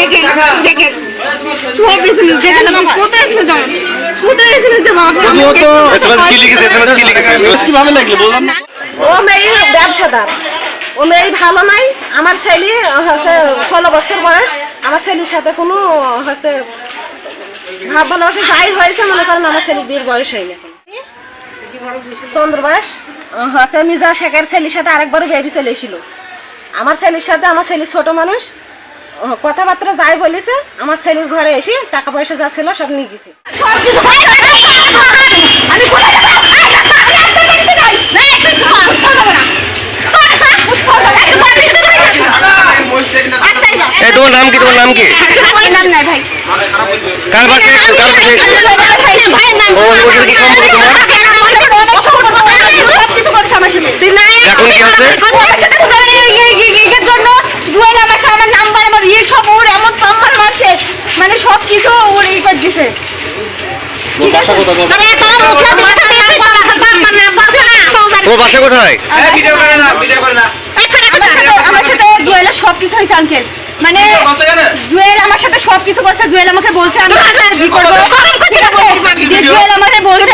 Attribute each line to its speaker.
Speaker 1: দেখেন দেখেন সব কিছু দেখেন কোথায় এসে যান কোথায় এসে যে বাবা
Speaker 2: এসএমএস কি লিখেছে কিভাবে লাগলো বললাম না
Speaker 3: ও মেয়ে ব্যবসাদার ও মেয়ে ভালো নাই আমার ছেলে হচ্ছে 16 বছর বয়স আমার ছেলের সাথে কোনো হচ্ছে ভাব ভালোবাসা যাই হয়েছে মনে করেন আমার ছেলের বিয়ের বয়স হয়নি এখন চন্দ্রবাস হচ্ছে মির্জা শেখের ছেলের সাথে আরেকবার বেরিয়ে চলে এসেছিল আমার ছেলের সাথে আমার ছেলে ছোট মানুষ কথাবার্তা যাই বলেছে আমার ছেলের ঘরে এসে টাকা পয়সা যা ছিল সব নিয়ে গেছে
Speaker 2: তোমার নাম কি তোমার নাম কি
Speaker 1: নাম নাই ভাই
Speaker 2: কার বাসে
Speaker 1: ভাইয়ের নাম
Speaker 2: ও ওর কি সম্পর্ক তোমার এখন কি আছে
Speaker 1: মানে সব কিছু ওর এই করে দিছে
Speaker 2: ও বাসা কোথায়
Speaker 1: আমার সাথে জুয়েলের সবকিছু হয়েছে আঙ্কেল মানে জুয়েল আমার সাথে সবকিছু করছে জুয়েল আমাকে বলছে আমি জুয়েল আমাকে বলছে